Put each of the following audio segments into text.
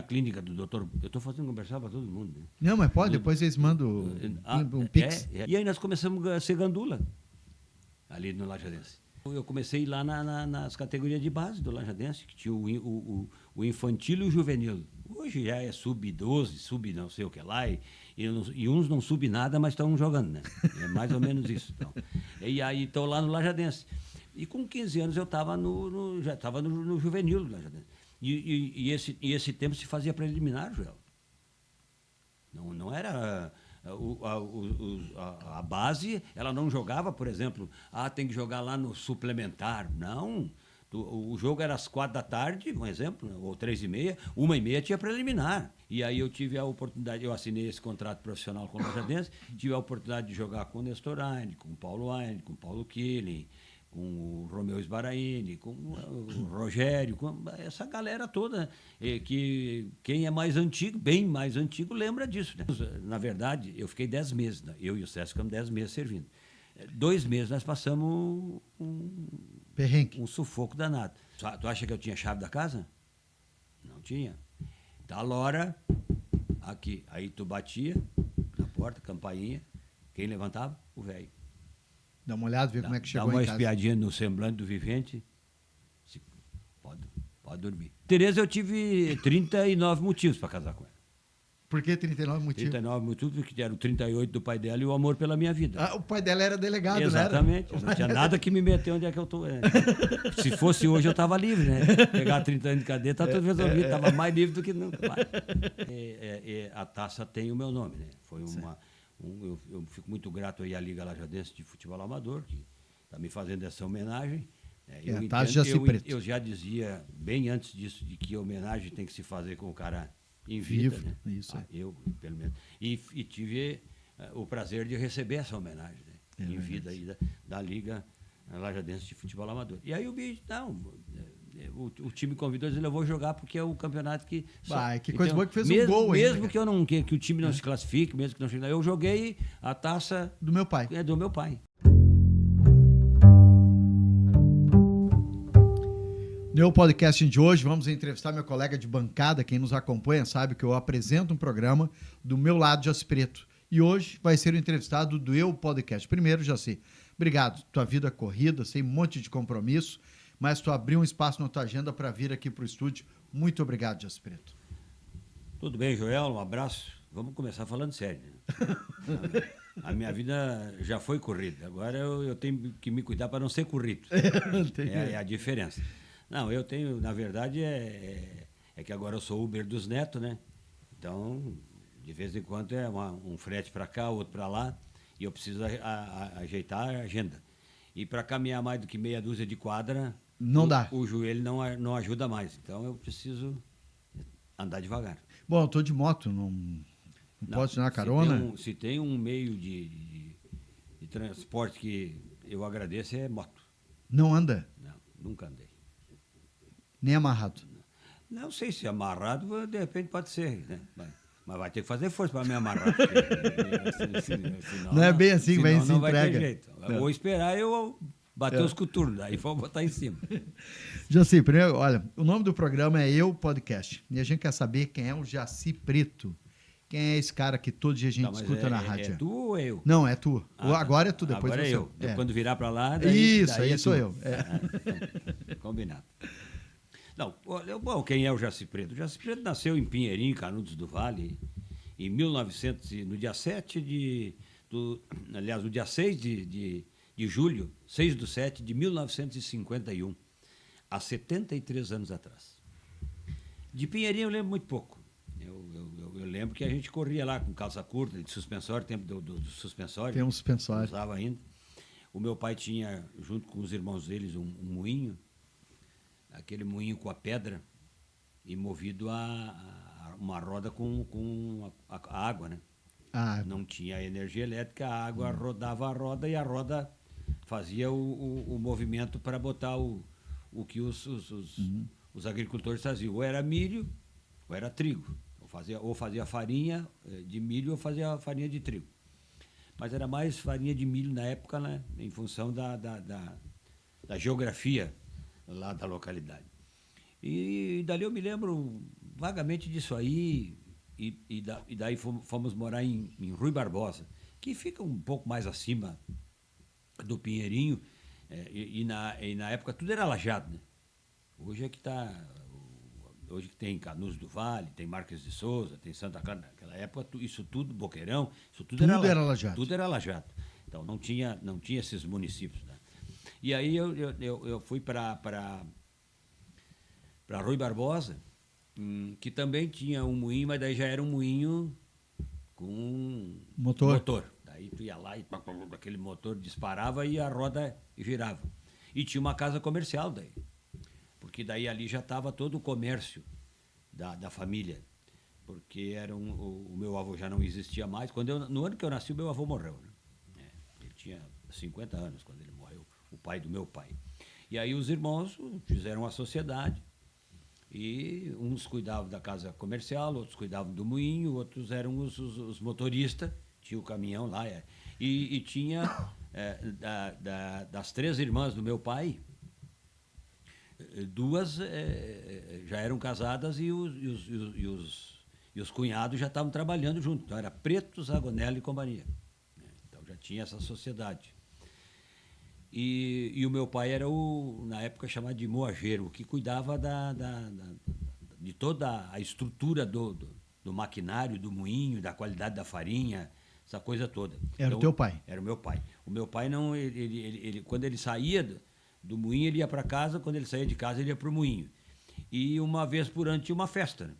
A clínica do doutor... Eu estou fazendo comercial para todo mundo, né? Não, mas pode, depois eles mandam um pix. E aí nós começamos a ser gandula, ali no Lajadense. Eu comecei lá nas categorias de base do Lajadense, que tinha o infantil e o juvenil. Hoje já é sub-12, sub não sei o que lá, e uns não sub nada, mas estão jogando, né? É mais ou menos isso. Então. E aí estou lá no Lajadense. E com 15 anos eu estava já estava no juvenil do Lajadense. E esse tempo se fazia preliminar, Joel. Não era... A base, ela não jogava, por exemplo, tem que jogar lá no suplementar. Não. O jogo era às 4 da tarde, um exemplo, ou 3h30, 1h30 tinha preliminar. E aí eu tive a oportunidade, eu assinei esse contrato profissional com o Lajadense, tive a oportunidade de jogar com o Nestor Aine, com o Paulo Aine, com o Paulo Killing, com o Romeu Sbaraini, com o Rogério, com essa galera toda, que quem é mais antigo, bem mais antigo, lembra disso. Né? Na verdade, eu fiquei 10 meses, né? Eu e o César ficamos 10 meses servindo. 2 meses nós passamos um sufoco danado. Tu acha que eu tinha chave da casa? Não tinha. Da lora, aqui. Aí tu batia na porta, campainha, quem levantava? O velho. Dá uma olhada, ver como é que chegou em casa. Dá uma espiadinha no semblante do vivente. Pode dormir. Tereza, eu tive 39 motivos para casar com ela. Por que 39 motivos? 39 motivos, porque eram 38 do pai dela e o amor pela minha vida. O pai dela era delegado, exatamente, não tinha nada que me meter onde é que eu estou. Se fosse hoje, eu estava livre, né? Pegar 30 anos de cadeia, tá tudo resolvido. Estava mais livre do que nunca. A taça tem o meu nome, né? Foi eu fico muito grato aí à Liga Lajadense de Futebol Amador, que está me fazendo essa homenagem. Eu já dizia, bem antes disso, de que a homenagem tem que se fazer com o cara em vida. Né? Isso. Eu, pelo menos. E tive o prazer de receber essa homenagem, né? Em vida aí da Liga Lajadense de Futebol Amador. E aí o bicho, o time convidou e disse, eu vou jogar porque é o campeonato que... que coisa boa que fez um gol aí. Mesmo que o time não se classifique, mesmo que não chegue, eu joguei a taça... Do meu pai. Do meu pai. No podcast de hoje, vamos entrevistar meu colega de bancada. Quem nos acompanha sabe que eu apresento um programa do meu lado, Jaci Preto. E hoje vai ser o entrevistado do Eu Podcast. Primeiro, Jaci, obrigado. Tua vida corrida, sem um monte de compromisso, mas tu abriu um espaço na tua agenda para vir aqui para o estúdio. Muito obrigado, Jaci Preto. Tudo bem, Joel, um abraço. Vamos começar falando sério. Né? A minha vida já foi corrida. Agora eu tenho que me cuidar para não ser corrido. É a diferença. Não, eu tenho, na verdade, é que agora eu sou Uber dos netos, né? Então, de vez em quando é um frete para cá, outro para lá, e eu preciso ajeitar a agenda. E para caminhar mais do que meia dúzia de quadra, não dá. O joelho não ajuda mais. Então, eu preciso andar devagar. Bom, eu estou de moto, não posso dar carona? Se tem um meio de transporte que eu agradeço, é moto. Não anda? Não, nunca andei. Nem amarrado? Não sei se amarrado, de repente pode ser, né? Mas vai ter que fazer força para me amarrar. Senão, não é bem assim, vai se não entrega. Vai ter jeito. Vou esperar eu bater os coturnos, daí vou botar em cima. Jaci, primeiro, olha, o nome do programa é Eu Podcast. E a gente quer saber quem é o Jaci Preto. Quem é esse cara que todo dia a gente escuta na rádio? É tu ou eu? Não, é tu. Agora é tu, depois agora você. Agora é eu. Quando virar para lá, daí é sou eu. Então, combinado. Não, bom, quem é o Jaci Preto? O Jaci Preto nasceu em Pinheirinho, Canudos do Vale, em 1900, no dia 7 aliás, no dia 6 de julho, 6/7 de 1951, há 73 anos atrás. De Pinheirinho eu lembro muito pouco. Eu lembro que a gente corria lá com calça curta, de suspensório, tempo do suspensório. Tem um suspensório. Usava ainda. O meu pai tinha, junto com os irmãos deles, um moinho, aquele moinho com a pedra e movido a uma roda com a água, né? Não tinha energia elétrica, a água rodava a roda e a roda fazia o movimento para botar o que os agricultores faziam. Ou era milho, ou era trigo. Ou fazia farinha de milho ou fazia farinha de trigo. Mas era mais farinha de milho na época, né? Em função da geografia lá da localidade. E dali eu me lembro vagamente disso aí, e daí fomos morar em Rui Barbosa, que fica um pouco mais acima do Pinheirinho, e na época tudo era lajado, né? Hoje é que está. Hoje que tem Canudos do Vale, tem Marques de Souza, tem Santa Clara. Naquela época, isso tudo, Boqueirão, isso tudo era lajado. Tudo era lajado. Então não tinha esses municípios. Né? E aí eu fui para Rui Barbosa, que também tinha um moinho, mas daí já era um moinho com motor. Daí tu ia lá e aquele motor disparava e a roda girava. E tinha uma casa comercial daí. Porque daí ali já estava todo o comércio da família. Porque o meu avô já não existia mais. No ano que eu nasci, o meu avô morreu. Né? Ele tinha 50 anos quando ele morreu, o pai do meu pai. E aí os irmãos fizeram a sociedade. E uns cuidavam da casa comercial, outros cuidavam do moinho, outros eram os motoristas. Tinha o caminhão lá. E tinha, das 3 irmãs do meu pai, 2 já eram casadas e os cunhados já estavam trabalhando junto. Então era Preto, Zagonello e companhia. Então já tinha essa sociedade. E o meu pai era na época chamado de moageiro, que cuidava de toda a estrutura do maquinário, do moinho, da qualidade da farinha, essa coisa toda. Era então, o teu pai? Era o meu pai. O meu pai não, quando ele saía do moinho, ele ia para casa, quando ele saía de casa, ele ia para o moinho. E uma vez por ano tinha uma festa, né?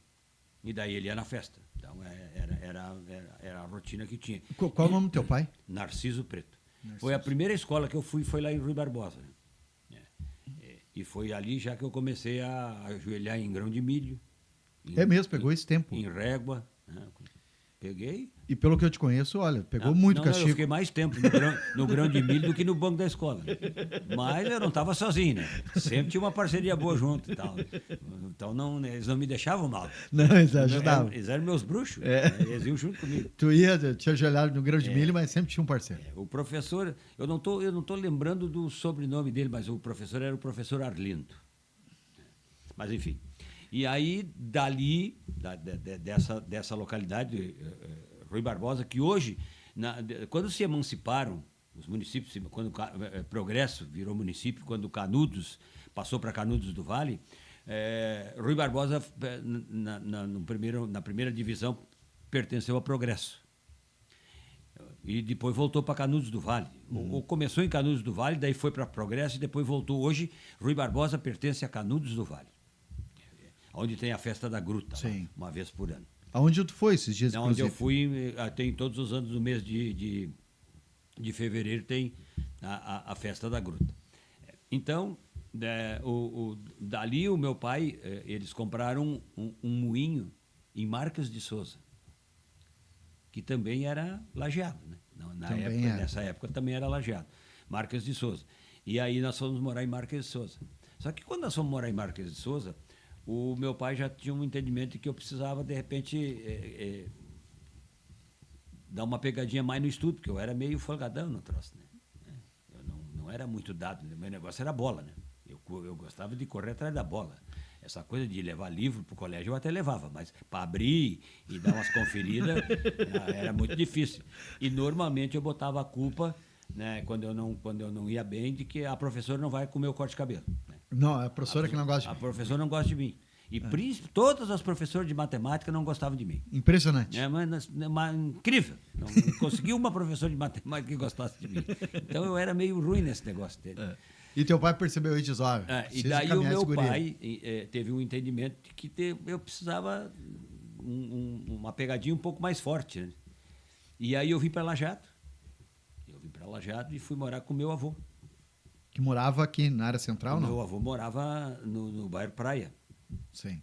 E daí ele ia na festa. Então era a rotina que tinha. Qual o nome do teu pai? Narciso Preto. Foi a primeira escola que eu fui, foi lá em Rui Barbosa. Né? E foi ali já que eu comecei a ajoelhar em grão de milho. Pegou esse tempo. Em régua. Né? Peguei. E pelo que eu te conheço, olha, pegou muito castigo. Eu fiquei mais tempo no grão de milho do que no banco da escola. Mas eu não estava sozinho, né? Sempre tinha uma parceria boa junto e tal. Então eles não me deixavam mal. Não, eles ajudavam. Eles eram meus bruxos. Eles iam junto comigo. Tu ia te ajoelhar no grão de milho, mas sempre tinha um parceiro. O professor, eu não tô lembrando do sobrenome dele, mas o professor era o professor Arlindo. Mas enfim. E aí, dali, dessa localidade, Rui Barbosa, que hoje, quando se emanciparam os municípios, quando Progresso virou município, quando Canudos passou para Canudos do Vale, Rui Barbosa, na primeira divisão, pertenceu a Progresso. E depois voltou para Canudos do Vale. Ou começou em Canudos do Vale, daí foi para Progresso e depois voltou. Hoje, Rui Barbosa pertence a Canudos do Vale, onde tem a festa da gruta, lá, uma vez por ano. Aonde tu foi esses dias? Onde eu fui, tem todos os anos, no mês de fevereiro, tem a festa da gruta. Então, dali o meu pai, eles compraram um moinho em Marques de Souza, que também era lajeado, né? Nessa época também era lajeado. Marques de Souza. E aí nós fomos morar em Marques de Souza. Só que quando nós fomos morar em Marques de Souza, o meu pai já tinha um entendimento de que eu precisava, de repente, dar uma pegadinha mais no estudo, porque eu era meio folgadão no troço, né? Eu não era muito dado, né? Meu negócio era bola, né? Eu gostava de correr atrás da bola. Essa coisa de levar livro para o colégio eu até levava, mas para abrir e dar umas conferidas era muito difícil. E normalmente eu botava a culpa, né, quando eu não ia bem, de que a professora não vai comer o corte de cabelo. Né? Não, é a professora que não gosta de mim. A professora não gosta de mim. E todas as professoras de matemática não gostavam de mim. Impressionante. Mas incrível. Não consegui uma professora de matemática que gostasse de mim. Então eu era meio ruim nesse negócio dele. E teu pai percebeu isso e disse, e daí o meu pai teve um entendimento de que eu precisava uma pegadinha um pouco mais forte. Né? E aí eu vim para Lajeado. E fui morar com meu avô. Que morava aqui na área central, não? Meu avô morava no bairro Praia. Sim.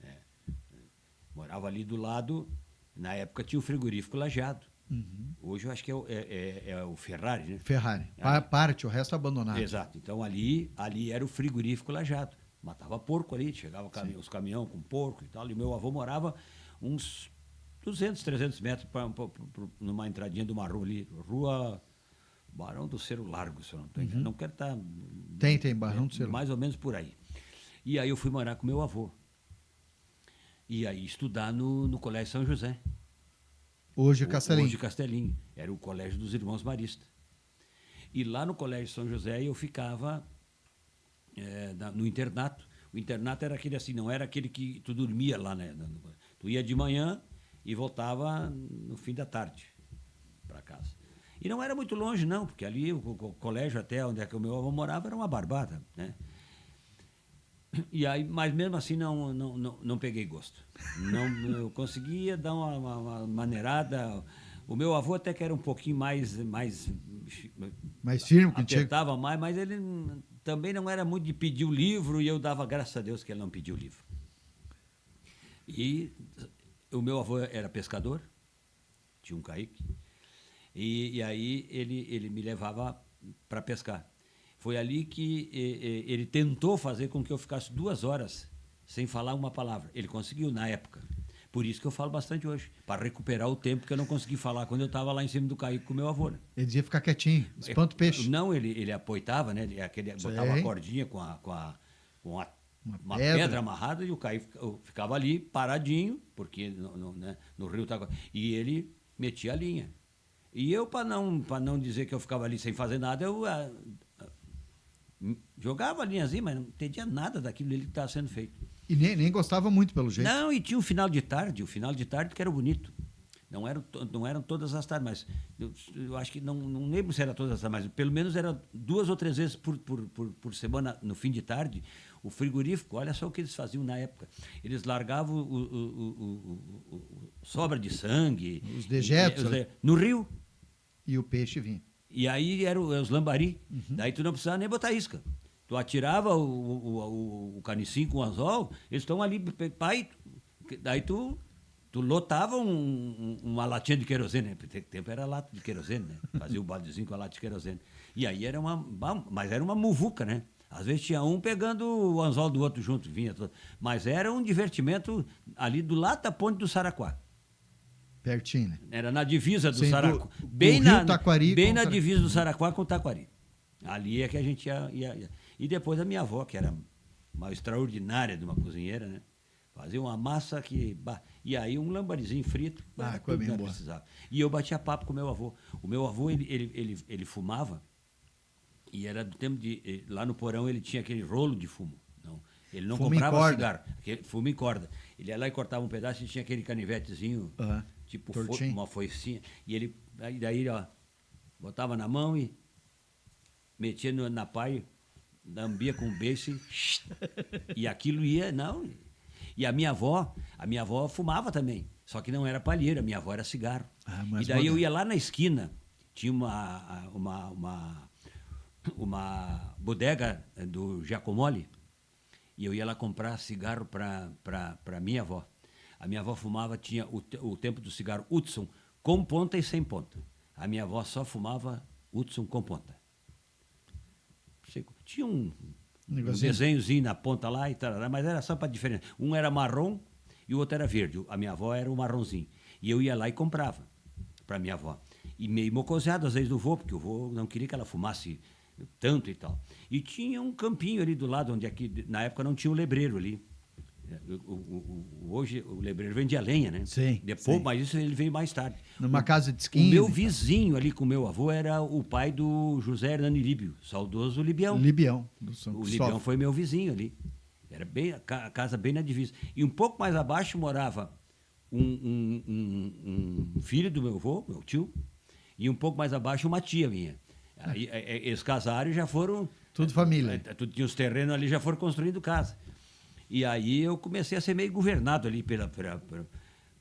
Morava ali do lado, na época tinha o frigorífico Lajeado. Uhum. Hoje eu acho que é o Ferrari, né? Ferrari. Parte, o resto abandonado. Exato. Então ali era o frigorífico Lajeado. Matava porco ali, chegava os caminhões com porco e tal. E meu avô morava uns 200, 300 metros numa entradinha de uma rua ali, Rua Barão do Cerro Largo, se eu não estou enganado. Não quero estar... Tem Barão do Cerro. Mais ou menos por aí. E aí eu fui morar com meu avô. E aí estudar no Colégio São José. Hoje Castelinho. Hoje Castelinho. Era o Colégio dos Irmãos Maristas. E lá no Colégio São José eu ficava no internato. O internato era aquele assim, não era aquele que tu dormia lá, né? Tu ia de manhã e voltava no fim da tarde para casa. E não era muito longe, não, porque ali o colégio até onde é que o meu avô morava era uma barbada, né? E aí, mas mesmo assim não peguei gosto. Não, eu conseguia dar uma maneirada. O meu avô até que era um pouquinho mais firme contigo. apertava mais, mas ele também não era muito de pedir o livro, e eu dava graças a Deus que ele não pediu o livro. E o meu avô era pescador, tinha um caique, e aí ele me levava para pescar. Foi ali que ele tentou fazer com que eu ficasse 2 horas sem falar uma palavra. Ele conseguiu na época. Por isso que eu falo bastante hoje, para recuperar o tempo que eu não consegui falar quando eu estava lá em cima do caique com o meu avô. Né? Ele dizia ficar quietinho, espanta o peixe. Não, ele apoitava, né? Botava a cordinha com uma pedra amarrada, e o caique ficava ali paradinho, porque no rio estava. E ele metia a linha. E eu, para não dizer que eu ficava ali sem fazer nada, eu jogava a linhazinha, mas não entendia nada daquilo ali que estava sendo feito. E nem gostava muito, pelo jeito. Não, e tinha o final de tarde que era bonito. Não eram todas as tardes, mas eu acho que não lembro se era todas as tardes, mas pelo menos era 2 ou 3 vezes por semana, no fim de tarde, o frigorífico. Olha só o que eles faziam na época. Eles largavam sobra de sangue, os dejetos no rio. E o peixe vinha. E aí eram os lambari. Uhum. Daí tu não precisava nem botar isca. Tu atirava o canicinho com o anzol, eles estão ali, pai. Daí tu lotava uma latinha de querosene. Naquele tempo era lata de querosene, né? Fazia o baldezinho com a lata de querosene. E aí mas era uma muvuca, né? Às vezes tinha um pegando o anzol do outro junto, vinha todo. Mas era um divertimento ali do lado da ponte do Saraquá. Pertinho, né? Era na divisa do Saraquá. Bem na divisa do Saraquá com o Taquari. Ali é que a gente ia. E depois a minha avó, que era uma extraordinária de uma cozinheira, né? Fazia uma massa que... E aí um lambarizinho frito, tudo que precisava. E eu batia papo com o meu avô. O meu avô, ele fumava, e era do tempo de... Lá no porão ele tinha aquele rolo de fumo. Não, ele não comprava cigarro. Fumo em corda. Ele ia lá e cortava um pedaço e tinha aquele canivetezinho, tipo uma foicinha. E daí, ó, botava na mão e metia na paia, lambia com um beijo e aquilo ia... Não... E a minha avó fumava também, só que não era palheira, a minha avó era cigarro. E daí eu ia lá na esquina, tinha uma bodega do Giacomoli, e eu ia lá comprar cigarro para minha avó. A minha avó fumava, tinha o tempo do cigarro Hudson com ponta e sem ponta. A minha avó só fumava Hudson com ponta. Tinha um desenhozinho na ponta lá e tal, mas era só para diferença. Um era marrom e o outro era verde. A minha avó era o marronzinho. E eu ia lá e comprava para minha avó. E meio mocoseado às vezes do vô, porque o vô não queria que ela fumasse tanto e tal. E tinha um campinho ali do lado, onde aqui, na época não tinha o lebreiro ali. Hoje o lebreiro vendia lenha, né? Sim. Depois, mas isso ele veio mais tarde. Numa casa de esquina. O meu vizinho ali com o meu avô era o pai do José Hernani Líbio, saudoso Libião. Do São O Libião foi meu vizinho ali. Era bem a casa bem na divisa. E um pouco mais abaixo morava um filho do meu avô, meu tio, e um pouco mais abaixo uma tia minha. Aí, eles casaram e já foram... Tudo família. Tudo tinha os terrenos ali, já foram construindo casa. E aí eu comecei a ser meio governado ali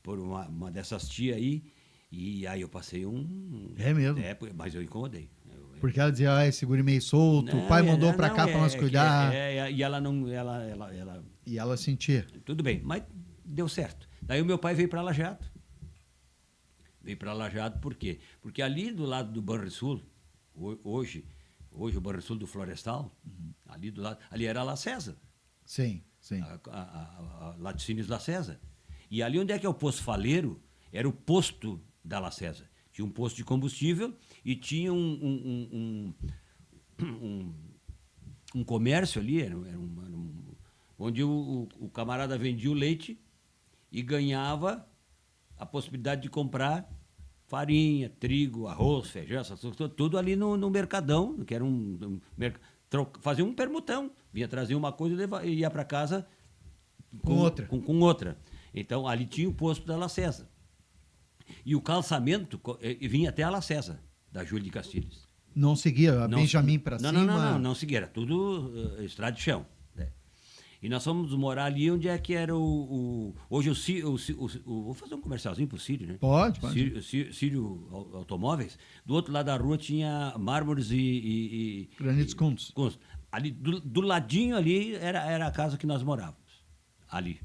por uma dessas tias aí. E aí eu passei É mesmo? Mas eu incomodei. Porque ela dizia, esse guri meio solto, o pai mandou pra cá pra nós cuidar. E ela não... E ela sentia. Tudo bem, mas deu certo. Daí o meu pai veio para Lajeado. Veio para Lajeado por quê? Porque ali do lado do Banrisul, hoje o Banrisul do Florestal, ali do lado... Ali era a La César. Sim, sim. A Laticínios La César. E ali onde é que é o Poço Faleiro, era o posto da La César. Tinha um posto de combustível e tinha um comércio ali, onde o camarada vendia o leite e ganhava a possibilidade de comprar farinha, trigo, arroz, feijão, essas coisas, tudo ali no Mercadão, que era fazia um permutão, vinha trazer uma coisa e ia para casa Com outra. Com outra. Então, ali tinha o posto da La César. E o calçamento vinha até a La César, da Júlio de Castilhos. Não seguia a Não, Benjamin para cima? Não seguia, era tudo estrada de chão. Né? E nós fomos morar ali onde é que era hoje vou fazer um comercialzinho pro Círio, né? Pode. Círio Automóveis. Do outro lado da rua tinha mármores e Granitos Kunz. Ali, do ladinho ali, era a casa que nós morávamos. Ali.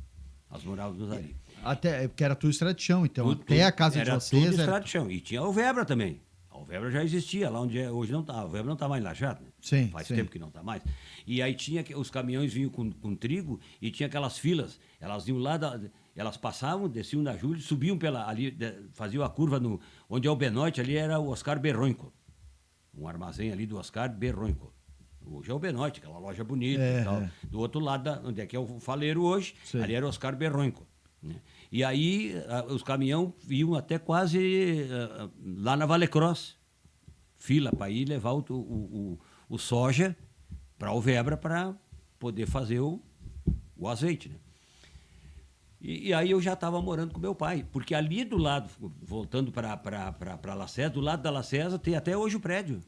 Nós morávamos ali. Até, porque era tudo estrada de chão, então. Até a casa de vocês... Era tudo estrada de chão. E tinha a Alvebra também. A Alvebra já existia, lá onde hoje não está. A Alvebra não está mais em Lajado, né? Sim, Faz sim. tempo que não está mais. E aí os caminhões vinham com trigo e tinha aquelas filas. Elas iam lá, elas passavam, desciam na Júlio, subiam ali, faziam a curva onde é o Benoit, ali era o Oscar Berronco. Um armazém ali do Oscar Berronco. Hoje é o Benoit, aquela loja bonita e tal. Do outro lado, onde é que é o Faleiro hoje, sim. Ali era o Oscar Berronco. Né? E aí os caminhões iam até quase lá na Vale Cross. Fila para ir levar o soja para a Alvebra para poder fazer o azeite. Né? E aí eu já estava morando com meu pai, porque ali do lado, voltando para La César, do lado da La César tem até hoje o prédio.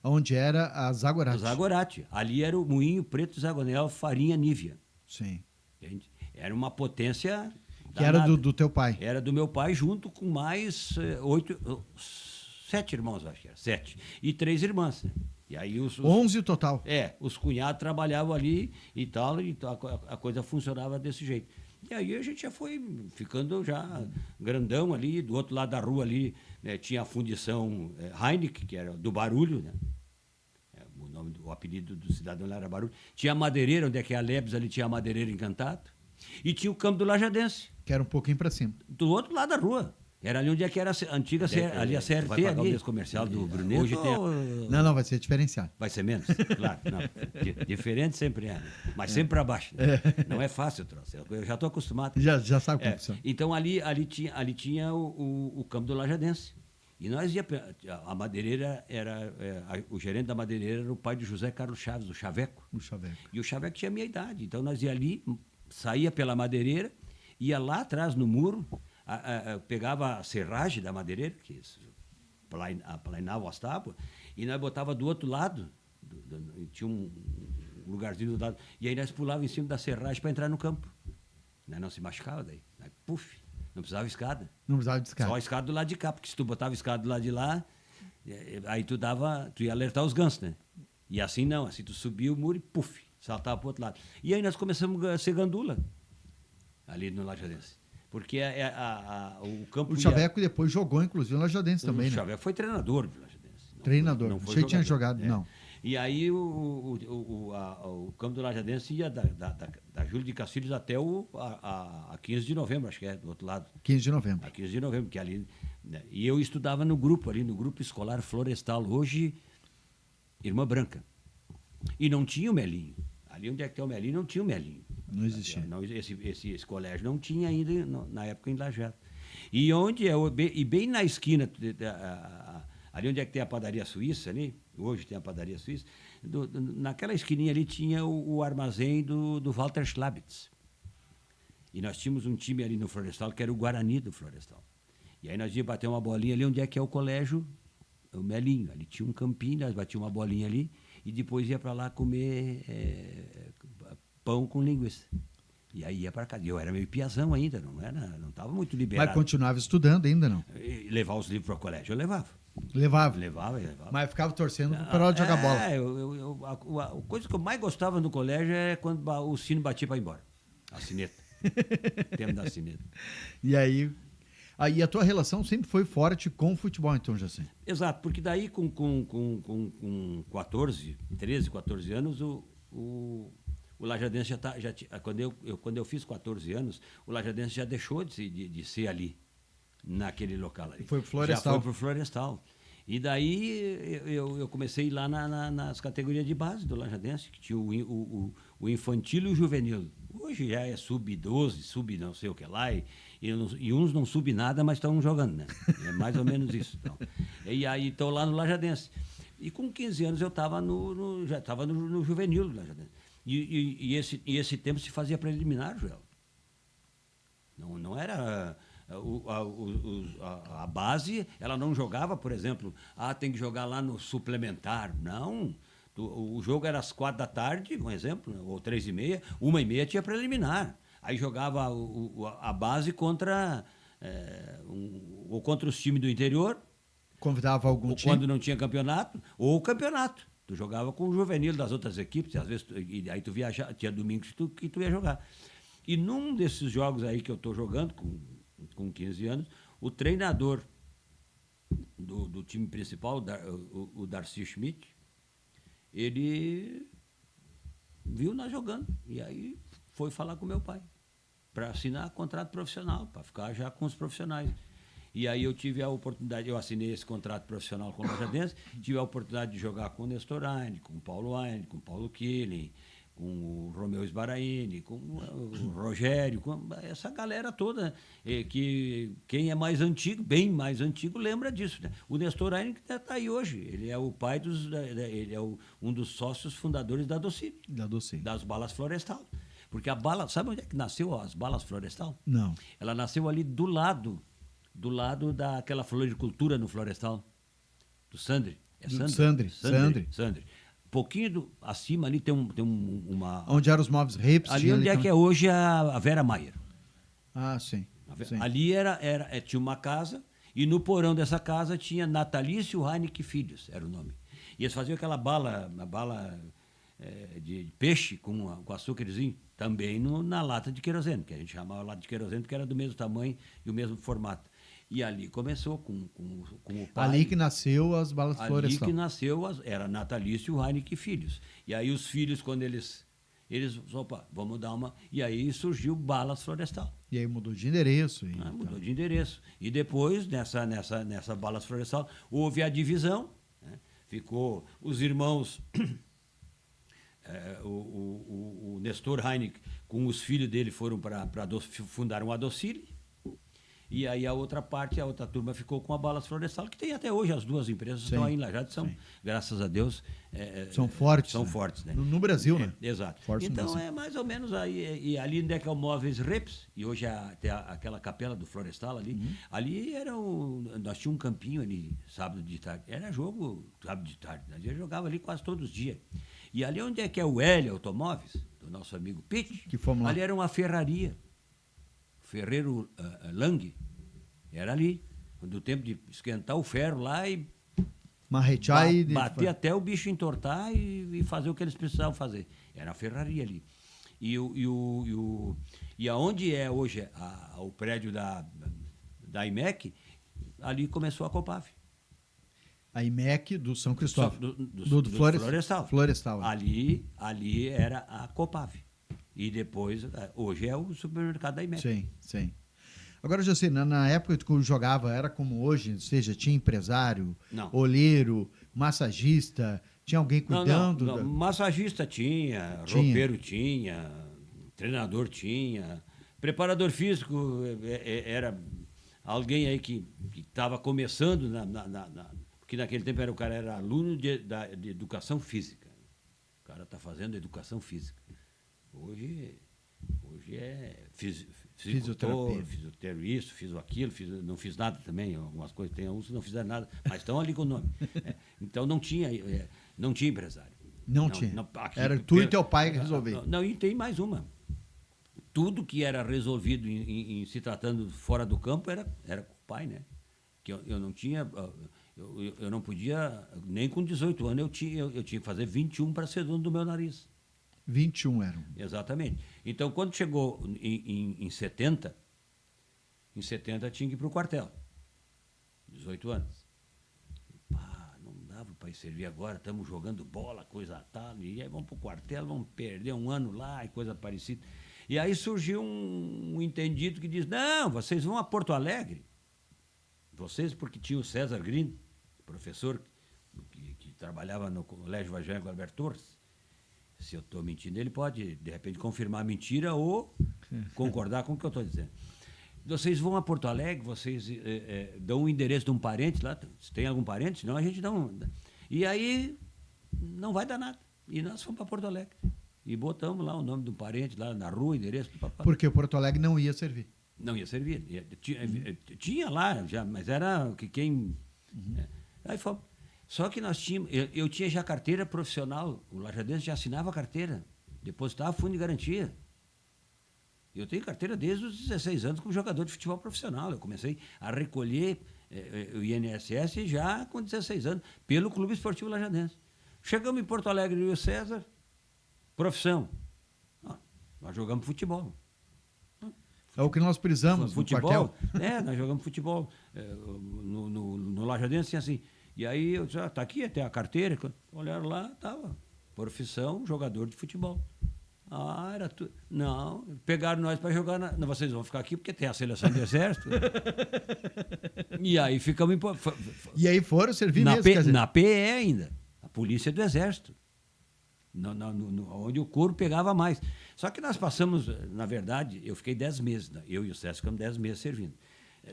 Onde era a Zagorati. A Zagorati. Ali era o Moinho Preto Zagonel Farinha Nívea. Sim. Entende? Era uma potência... Que era do teu pai. Era do meu pai, junto com mais 7 irmãos, acho que era. 7. E 3 irmãs. Né? E aí 11 total. Os cunhados trabalhavam ali e tal, e a coisa funcionava desse jeito. E aí a gente já foi ficando já grandão ali, do outro lado da rua ali, né, tinha a fundição Heineken, que era do Barulho, né? O apelido do cidadão lá era Barulho. Tinha a madeireira, onde é que é a Lebes, ali tinha a madeireira Encantado. E tinha o campo do Lajadense. Que era um pouquinho para cima. Do outro lado da rua. Era ali onde é que era a antiga ali a CRT. Vai pagar ali. O comercial do Brunet. Hoje tem Não, vai ser diferenciado. Vai ser menos? Claro. Não. Diferente sempre é. Mas sempre para baixo. Né? Não é fácil o troço. Eu já estou acostumado. Já sabe como funciona. Então ali tinha o campo do Lajadense. E nós a madeireira o gerente da madeireira era o pai de José Carlos Chaves, o Chaveco. O Chaveco. E o Chaveco tinha a minha idade. Então nós ia ali, saía pela madeireira, ia lá atrás no muro, pegava a serragem da madeireira, que aplainava as tábuas, e nós botava do outro lado, tinha um lugarzinho do lado, e aí nós pulava em cima da serragem para entrar no campo. Nós não se machucava daí. Aí, puf! Não precisava de escada. Não precisava de escada. Só a escada do lado de cá, porque se tu botava a escada do lado de lá, aí tu ia alertar os gansos, né? E assim não, assim tu subia o muro e puf, saltava pro outro lado. E aí nós começamos a ser gandula, ali no Lajadense. Porque o campo... O Chaveco depois jogou, inclusive, no Lajadense também, né? O Chaveco foi treinador do Lajadense. Treinador, não sei se tinha jogado, não. E aí o campo do Lajadense ia da Júlio de Castilhos até a 15 de novembro, acho que é, do outro lado. 15 de novembro. A 15 de novembro, que ali... Né, e eu estudava no grupo escolar Florestal, hoje Irmã Branca. E não tinha o Melinho. Ali onde é que tem o Melinho, não tinha o Melinho. Não existia. Não, esse colégio não tinha ainda na época em Lajado. E bem na esquina, ali onde é que tem a padaria suíça, ali, hoje tem a padaria suíça, naquela esquininha ali tinha o armazém do Walter Schlabitz. E nós tínhamos um time ali no Florestal, que era o Guarani do Florestal. E aí nós íamos bater uma bolinha ali onde é que é o colégio, o Melinho. Ali tinha um campinho, nós batíamos uma bolinha ali e depois ia para lá comer pão com linguiça. E aí ia para casa. E eu era meio piazão ainda, não estava muito liberado. Mas continuava estudando ainda, não? E levar os livros para o colégio, eu levava. Levava. Mas ficava torcendo para hora de jogar bola. A coisa que eu mais gostava no colégio é quando o sino batia para ir embora. A sineta. Tempo da sineta. E aí a tua relação sempre foi forte com o futebol, então, já sei. Exato, porque daí com 13, 14 anos, o Lajadense quando eu fiz 14 anos, o Lajadense já deixou de ser ali, naquele local ali. Foi pro Florestal. Já foi pro Florestal. E daí eu comecei a ir lá nas categorias de base do Lajadense, que tinha o infantil e o juvenil. Hoje já é sub-12, sub não sei o que lá, E uns não subem nada, mas estão jogando, né? É mais ou menos isso. Então. E aí estou lá no Lajadense. E com 15 anos eu estava já estava no juvenil do Lajadense. E esse tempo se fazia preliminar, Joel. Não era... A base, ela não jogava, por exemplo, tem que jogar lá no suplementar. Não. O jogo era às 4 da tarde, um exemplo, ou 3h30, 1h30 tinha preliminar. Aí jogava a base contra, ou contra os times do interior. Convidava algum time? Quando não tinha campeonato, ou o campeonato. Tu jogava com o juvenil das outras equipes, às vezes, e aí tu viajava, tinha domingos que tu ia jogar. E num desses jogos aí que eu estou jogando, com 15 anos, o treinador do time principal, o Darcy Schmidt, ele viu nós jogando. E aí foi falar com meu pai para assinar contrato profissional, para ficar já com os profissionais. E aí eu tive a oportunidade, eu assinei esse contrato profissional com o Lajadense, tive a oportunidade de jogar com o Nestor Aine, com o Paulo Aine, com o Paulo Killing, com o Romeu Sbaraini, com o Rogério, com essa galera toda, que quem é mais antigo, bem mais antigo, lembra disso. Né? O Nestor Aine que está aí hoje, ele é o pai ele é um dos sócios fundadores da Docile. Das Balas Florestal. Porque a bala, sabe onde é que nasceu as Balas Florestal? Não. Ela nasceu ali do lado daquela floricultura no Florestal, do Sandri. É Sandri? Sandri. Pouquinho acima ali tem uma... Onde eram os móveis Rips? Ali onde é que é hoje a Vera Maier. Ah, sim. Ali tinha uma casa, e no porão dessa casa tinha Natalício Heineken Filhos, era o nome. E eles faziam aquela bala de peixe com açúcarzinho, também na lata de querosene, que a gente chamava lata de querosene porque era do mesmo tamanho e o mesmo formato. E ali começou com o pai. Ali que nasceu as Balas Florestal. Ali que nasceu, era Natalício Heineken Filhos. E aí os filhos, quando eles opa, vamos dar uma... E aí surgiu Balas Florestal. E aí mudou de endereço. Mudou de endereço. E depois, nessa Balas Florestal, houve a divisão. Né? Ficou os irmãos... o Nestor Heineken, com os filhos dele, foram fundaram a Docile. E aí a outra turma ficou com a Balas Florestal, que tem até hoje, as duas empresas estão aí em Lajado, graças a Deus... são fortes. São fortes, né? No Brasil, né? Exato. Fortes então é mais ou menos aí, e ali onde é que é o Móveis Reps, e hoje tem aquela capela do Florestal ali, ali nós tínhamos um campinho ali, sábado de tarde, era jogo sábado de tarde, a gente jogava ali quase todos os dias. E ali onde é que é o L Automóveis, do nosso amigo Pitt, que fomos lá. Ali era uma ferraria. Ferreiro Lang, era ali, do tempo de esquentar o ferro lá e marretear e bater até o bicho entortar e fazer o que eles precisavam fazer. Era a ferraria ali. E aonde é hoje o prédio da IMEC, ali começou a Copave. A IMEC do São Cristóvão. Do Florestal. Florestal. Ali era a Copave. E depois, hoje é o supermercado da IMEC. Sim. Agora, José, na época que tu jogava, era como hoje? Ou seja, tinha empresário, olheiro, massagista, tinha alguém cuidando? Não. Massagista tinha, roupeiro tinha, treinador tinha, preparador físico era alguém aí que estava começando, porque naquele tempo o cara era aluno de educação física. O cara está fazendo educação física. Hoje é fisioterapia. Fisioterapia, isso, fiz aquilo, não fiz nada também, algumas coisas, tem uns que não fizeram nada, mas estão ali com o nome. Então não tinha empresário. Não tinha. Era tu e teu pai que resolviam. Não, e tem mais uma. Tudo que era resolvido em se tratando fora do campo era com o pai, né? Que eu não tinha... Eu não podia, nem com 18 anos, eu tinha que fazer 21 para ser dono do meu nariz. 21 eram. Exatamente. Então, quando chegou em 70, tinha que ir para o quartel. 18 anos. Não dava para ir servir agora, estamos jogando bola, coisa tal, e aí vamos para o quartel, vamos perder um ano lá e coisa parecida. E aí surgiu um entendido que diz, não, vocês vão a Porto Alegre. Vocês, porque tinha o César Green, professor que trabalhava no Colégio Evangélico Alberto Torres. Se eu estou mentindo, ele pode, de repente, confirmar a mentira ou concordar com o que eu estou dizendo. vocês vão a Porto Alegre, vocês dão o endereço de um parente lá, se tem algum parente, senão a gente não... E aí não vai dar nada. E nós fomos para Porto Alegre. E botamos lá o nome do parente, lá na rua, endereço. Porque o Porto Alegre não ia servir. Não ia servir. Tinha lá, já, mas era que quem... Aí fomos. Só que nós tínhamos... Eu tinha já carteira profissional. O Lajadense já assinava a carteira. Depositava fundo de garantia. Eu tenho carteira desde os 16 anos como jogador de futebol profissional. Eu comecei a recolher o INSS já com 16 anos, pelo Clube Esportivo Lajadense. Chegamos em Porto Alegre, eu e o César, profissão. Nós jogamos futebol. É o que nós precisamos futebol, nós jogamos futebol no Lajadense, assim. E aí eu disse, tá aqui até a carteira. Olharam lá, tava. Profissão, jogador de futebol. Era tudo. Não, pegaram nós para jogar. Não, vocês vão ficar aqui porque tem a seleção do Exército. E aí ficamos. E aí foram servir na PE ainda. A Polícia do Exército. Onde o couro pegava mais. Só que nós passamos, na verdade, eu fiquei 10 meses. Eu e o César ficamos 10 meses servindo.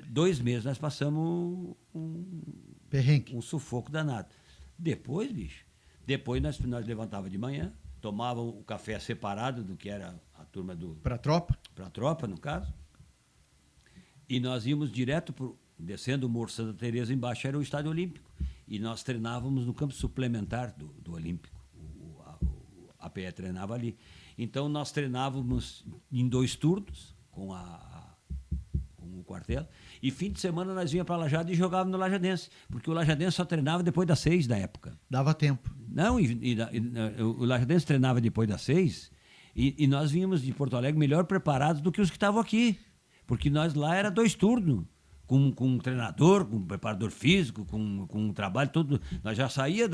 2 meses nós passamos perrengue. Um sufoco danado. Depois, bicho, nós levantava de manhã, tomava o café separado do que era a turma do... Para a tropa? Para a tropa, no caso. E nós íamos direto, descendo o Morro Santa Teresa, embaixo era o Estádio Olímpico. E nós treinávamos no campo suplementar do Olímpico. A PE treinava ali. Então, nós treinávamos em 2 turnos com o quartel. E fim de semana nós íamos para Lajado e jogávamos no Lajadense. Porque o Lajadense só treinava depois das 6 da época. Dava tempo. Não, o Lajadense treinava depois das 6 e nós vínhamos de Porto Alegre melhor preparados do que os que estavam aqui. Porque nós lá era 2 turnos. Com um treinador, com um preparador físico, com um trabalho todo. Nós já saía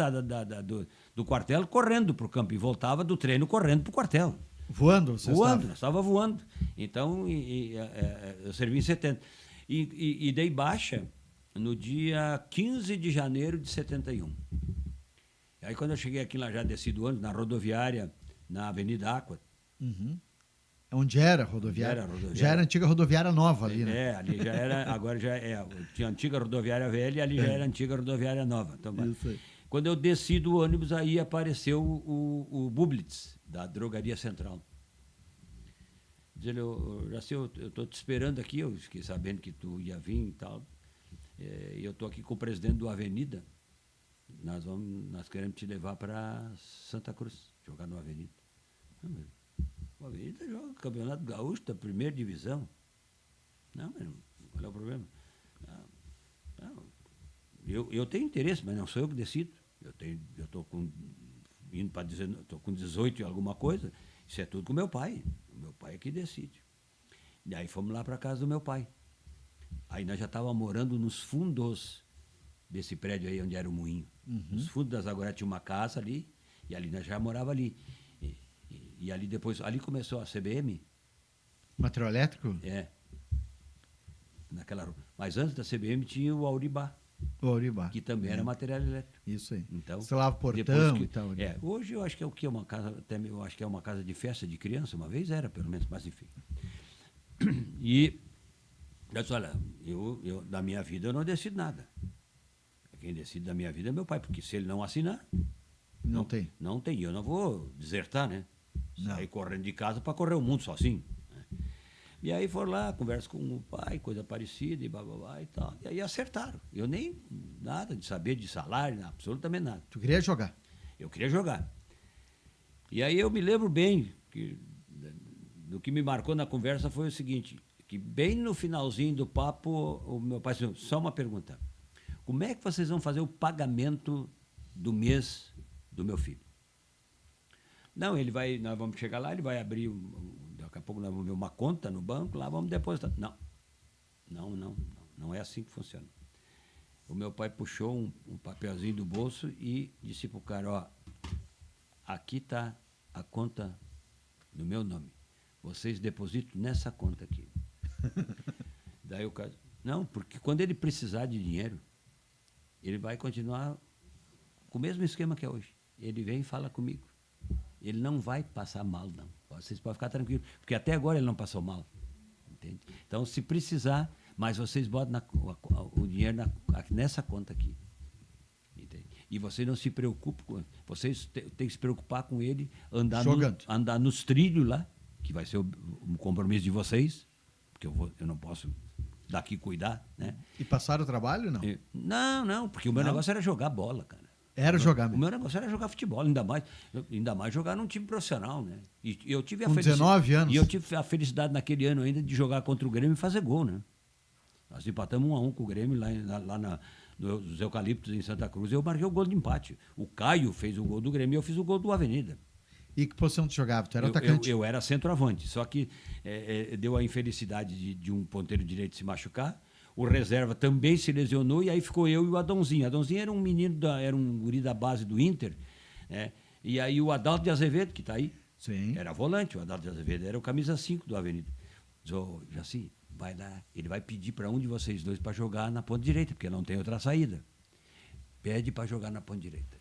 do quartel correndo para o campo e voltava do treino correndo para o quartel. Voando? Voando, nós estava voando. Então, eu servi em 70. E dei baixa no dia 15 de janeiro de 71. Aí, quando eu cheguei aqui lá, já desci do ônibus, na rodoviária, na Avenida Aqua. Uhum. Onde era a rodoviária? Já era a antiga rodoviária nova ali, né? Ali já era, agora já tinha a antiga rodoviária velha e ali já era a antiga rodoviária nova. Então, isso aí. Quando eu desci do ônibus, aí apareceu o Bublitz, da Drogaria Central. Diz ele, Jaci, eu estou te esperando aqui, eu fiquei sabendo que tu ia vir e tal. E eu estou aqui com o presidente do Avenida. Nós queremos te levar para Santa Cruz, jogar no Avenida. O Avenida joga Campeonato Gaúcho da 1ª divisão. Não, mas qual é o problema? Não, eu tenho interesse, mas não sou eu que decido. Eu estou indo para estou com 18 e alguma coisa. Isso é tudo com o meu pai. O meu pai é que decide. E aí fomos lá para a casa do meu pai. Aí nós já estávamos morando nos fundos desse prédio aí onde era o moinho. Uhum. Nos fundos das Agora tinha uma casa ali, e ali nós já morava ali. E ali depois, ali começou a CBM. Material elétrico? Naquela rua. Mas antes da CBM tinha o Auribá. O Auribá. Que também era material elétrico. Isso aí. Então, você lava portão e tal. Hoje eu acho que é o que? Uma casa, até eu acho que é uma casa de festa de criança, uma vez era, pelo menos, mas enfim. E eu disse, olha, eu da minha vida eu não decido nada. Quem decide da minha vida é meu pai, porque se ele não assinar, não tem. Não tem. Eu não vou desertar, né? Não. Sair correndo de casa para correr o mundo sozinho. Né? E aí foram lá, conversa com o pai, coisa parecida, e bababá e tal. E aí acertaram. Eu nem nada de saber de salário, absolutamente nada. Tu queria jogar? Eu queria jogar. E aí eu me lembro bem que do que me marcou na conversa foi o seguinte, que bem no finalzinho do papo, o meu pai disse, só uma pergunta. Como é que vocês vão fazer o pagamento do mês do meu filho? Não, nós vamos chegar lá, ele vai abrir, daqui a pouco nós vamos ver uma conta no banco, lá vamos depositar. Não é assim que funciona. O meu pai puxou um papelzinho do bolso e disse para o cara, ó, aqui está a conta no meu nome. Vocês depositam nessa conta aqui. Daí o cara, não, porque quando ele precisar de dinheiro, ele vai continuar com o mesmo esquema que é hoje. Ele vem e fala comigo. Ele não vai passar mal, não. Vocês podem ficar tranquilos, porque até agora ele não passou mal. Entende? Então, se precisar, mas vocês botam o dinheiro nessa conta aqui. Entende? E vocês não se preocupam com... Vocês têm que se preocupar com ele andar nos trilhos lá, que vai ser o compromisso de vocês, porque eu não posso daqui cuidar, né? E passaram o trabalho, não? Não, porque o meu negócio era jogar bola, cara. Era jogar mesmo. O meu negócio era jogar futebol, ainda mais jogar num time profissional, né? E eu tive com 19 anos. E eu tive a felicidade naquele ano ainda de jogar contra o Grêmio e fazer gol, né? Nós empatamos 1-1 com o Grêmio lá nos Eucaliptos, em Santa Cruz, e eu marquei o gol de empate. O Caio fez o gol do Grêmio e eu fiz o gol do Avenida. E que posição tu jogava? Tu era atacante? Eu era centroavante, só que deu a infelicidade de um ponteiro direito se machucar. O reserva também se lesionou e aí ficou eu e o Adãozinho. Adãozinho era um menino, era um guri da base do Inter, né? E aí o Adalto de Azevedo, que está aí, Sim. era volante. O Adalto de Azevedo era o camisa 5 do Avenida. Diz, Jaci, vai lá, ele vai pedir para um de vocês dois para jogar na ponta direita, porque não tem outra saída. Pede para jogar na ponta direita.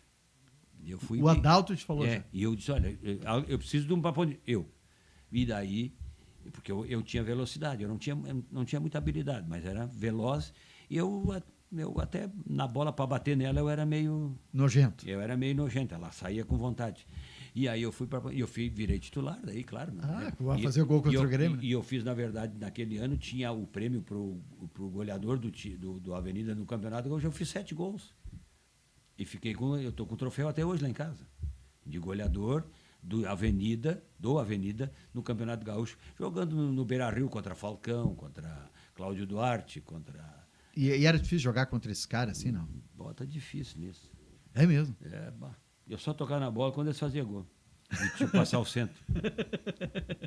Eu fui, o Adalto te falou já. E eu disse, olha, eu preciso de um para ponta direita. E daí... Porque eu tinha velocidade, eu não tinha muita habilidade, mas era veloz. E eu até, na bola para bater nela, eu era meio... Nojento. Eu era meio nojento, ela saía com vontade. E aí virei titular, daí, claro. Né? Vai fazer o gol contra o Grêmio. E eu fiz, na verdade, naquele ano, tinha o prêmio pro goleador do Avenida no campeonato, hoje eu fiz 7 gols. E eu estou com o troféu até hoje lá em casa, de goleador do Avenida, no Campeonato Gaúcho, jogando no Beira-Rio contra Falcão, contra Cláudio Duarte, contra... E era difícil jogar contra esse cara assim, não? Bota difícil nisso. É mesmo? Eu só tocava na bola quando eles faziam gol. E tinha que passar o centro.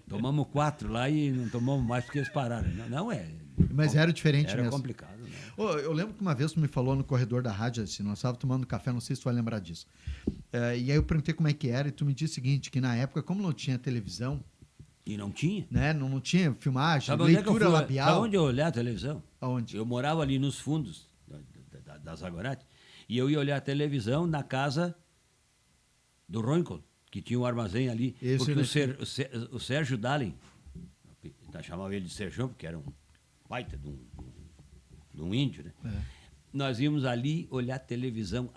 Tomamos 4 lá e não tomamos mais porque eles pararam. Não é. Mas era diferente era mesmo. Era complicado. Né? Eu lembro que uma vez tu me falou no corredor da rádio, assim, nós estávamos tomando café, não sei se tu vai lembrar disso. E aí eu perguntei como é que era e tu me disse o seguinte, que na época, como não tinha televisão... E não tinha? Né, não tinha filmagem, leitura labial... Sabe onde eu olhar a televisão? Aonde? Eu morava ali nos fundos da Zagorati e eu ia olhar a televisão na casa do Roncol, que tinha um armazém ali. Esse porque o Sérgio Dahlen, chamava ele de Sérgio, porque era um baita de um índio, né? Nós íamos ali olhar televisão,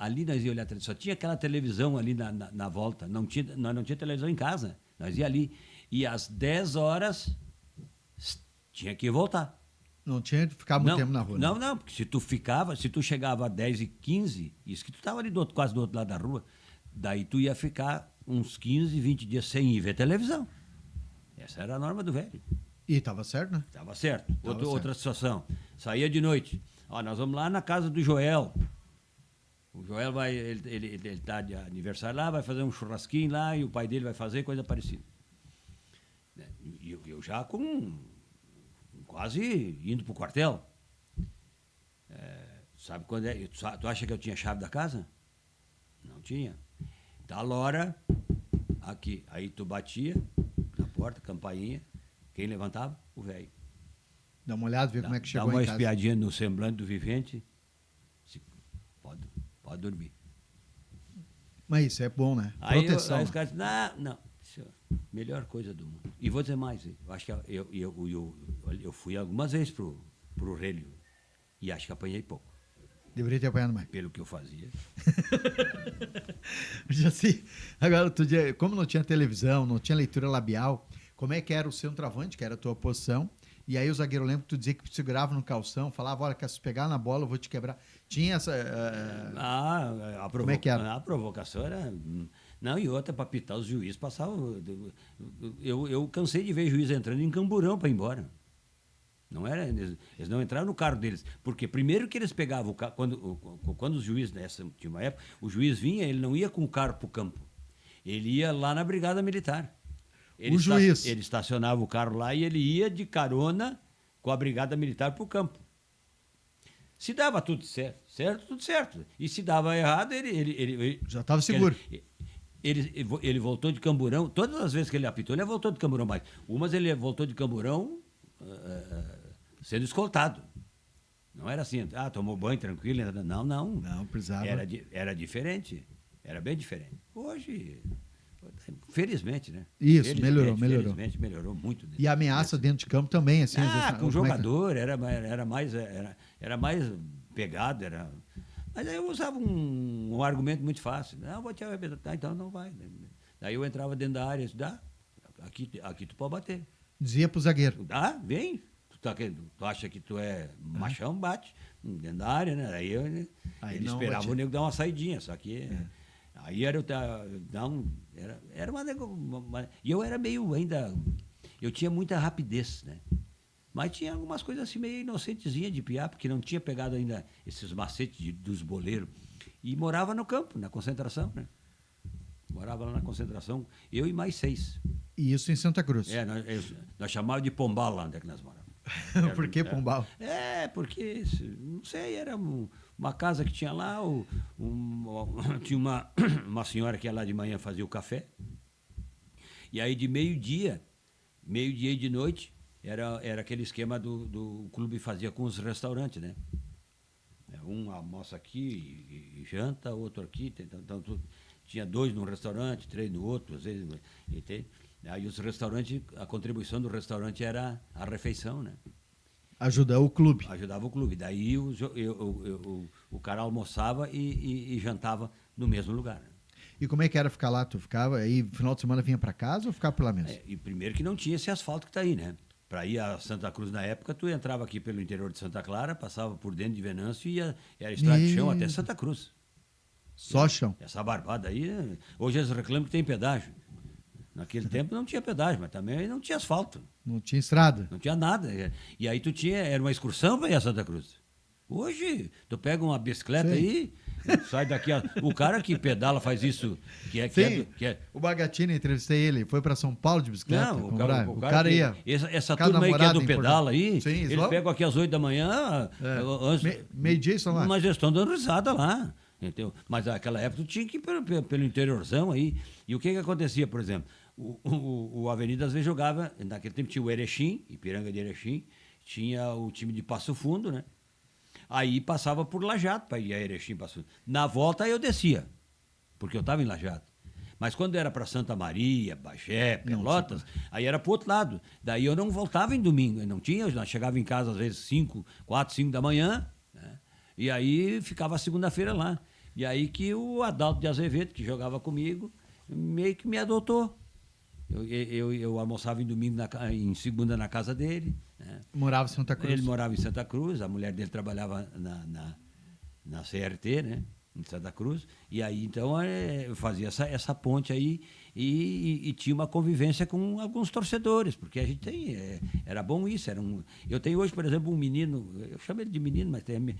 só tinha aquela televisão ali na volta, nós não tinha televisão em casa, nós ia ali, e às 10 horas tinha que voltar. Não tinha que ficar muito tempo na rua. Não, porque se tu chegava a 10h15, isso que tu estava ali quase do outro lado da rua, daí tu ia ficar uns 15, 20 dias sem ir ver televisão. Essa era a norma do velho. E estava certo, né? Estava certo. Outra situação. Saía de noite. Nós vamos lá na casa do Joel. O Joel ele está de aniversário lá, vai fazer um churrasquinho lá e o pai dele vai fazer coisa parecida. E eu já quase indo para o quartel. Sabe quando é? Tu acha que eu tinha chave da casa? Não tinha. Tal hora, aqui. Aí tu batia na porta, campainha. Quem levantava? O velho. Dá uma olhada, ver como é que chegou em casa. Dá uma espiadinha no semblante do vivente. Pode dormir. Mas isso é bom, né? Proteção. Aí os caras dizem, não. Isso é a melhor coisa do mundo. E vou dizer mais. Eu acho que eu fui algumas vezes pro relho. E acho que apanhei pouco. Deveria ter apanhado mais. Pelo que eu fazia. Jaci, agora, como não tinha televisão, não tinha leitura labial, como é que era o centroavante, que era a tua posição? E aí o zagueiro, lembra que tu dizia que segurava no calção, falava, olha, se pegar na bola eu vou te quebrar. Tinha essa... Como é que era? A provocação era... Não, e outra, para pitar os juízes, passava... Eu cansei de ver juiz entrando em camburão para ir embora. Não era, eles não entraram no carro deles. Porque primeiro que eles pegavam o carro... Quando os juízes, nessa última época, o juiz vinha, ele não ia com o carro para o campo. Ele ia lá na Brigada Militar. Ele estacionava o carro lá e ele ia de carona com a Brigada Militar para o campo. Se dava tudo certo, tudo certo. E se dava errado, ele já estava seguro. Ele voltou de camburão. Todas as vezes que ele apitou, ele voltou de camburão. Mas umas ele voltou de camburão sendo escoltado. Não era assim, tomou banho tranquilo. Não. Não, precisava. Era diferente. Era bem diferente. Hoje Felizmente, né? Isso, melhorou. Felizmente melhorou muito. Né? E a ameaça dentro de campo também, assim. Às vezes, Com o jogador, era mais pegado, Mas aí eu usava um argumento muito fácil. Não, vou te arrebentar, então não vai. Daí eu entrava dentro da área, aqui tu pode bater. Dizia pro zagueiro. Vem. Tu acha que tu é machão, bate dentro da área, né? Aí ele esperava o nego dar uma saidinha, só que... Aí era uma... E eu era meio ainda... Eu tinha muita rapidez, né? Mas tinha algumas coisas assim meio inocentezinhas de piar, porque não tinha pegado ainda esses macetes dos boleiros. E morava no campo, na concentração, né? Morava lá na concentração, eu e mais 6. E isso em Santa Cruz? Nós chamávamos de Pombal lá onde é que nós morávamos. Por que Pombal? Porque, não sei, era uma casa que tinha lá, tinha uma senhora que ia lá de manhã fazer o café. E aí de meio-dia e de noite, era aquele esquema do clube fazia com os restaurantes, né? Um almoça aqui e janta, outro aqui. Então, tinha 2 num restaurante, 3 no outro, às vezes. Aí os restaurantes, a contribuição do restaurante era a refeição, né? Ajudava o clube. Ajudava o clube. Daí o cara almoçava e jantava no mesmo lugar. E como é que era ficar lá? Tu ficava aí, final de semana vinha para casa ou ficava por lá mesmo? E primeiro que não tinha esse asfalto que está aí, né? Para ir a Santa Cruz na época, tu entrava aqui pelo interior de Santa Clara, passava por dentro de Venâncio e era estrada de chão até Santa Cruz. Só chão. Essa barbada aí, hoje eles reclamam que tem pedágio. Naquele tempo não tinha pedágio, mas também não tinha asfalto. Não tinha estrada. Não tinha nada. E aí era uma excursão para ir a Santa Cruz. Hoje, tu pega uma bicicleta aí, sai daqui. O cara que pedala faz isso. O Bagatini, entrevistei ele, foi para São Paulo de bicicleta. Não, o cara ia. Essa turma aí que é do pedala aí, sim, eles pegam aqui às 8 da manhã. Meio-dia estão lá. Mas eles estão dando risada lá. Entendeu? Mas naquela época tu tinha que ir pelo interiorzão aí. E o que acontecia, por exemplo? O Avenida às vezes jogava, naquele tempo tinha o Erechim, Ipiranga de Erechim, tinha o time de Passo Fundo, né? Aí passava por Lajato para ir a Erechim, Passo Fundo. Na volta eu descia, porque eu estava em Lajato. Mas quando era para Santa Maria, Bagé, Pelotas, aí era para o outro lado. Daí eu não voltava em domingo, não tinha, eu chegava em casa às vezes 4, 5 da manhã, né? E aí ficava a segunda-feira lá. E aí que o Adalto de Azevedo, que jogava comigo, meio que me adotou. Eu almoçava em domingo, em segunda na casa dele. Né? Morava em Santa Cruz. Ele morava em Santa Cruz, a mulher dele trabalhava na CRT, né? Em Santa Cruz. E aí, então, eu fazia essa ponte aí e tinha uma convivência com alguns torcedores, porque a gente era bom isso. Eu tenho hoje, por exemplo, um menino, eu chamo ele de menino, mas tem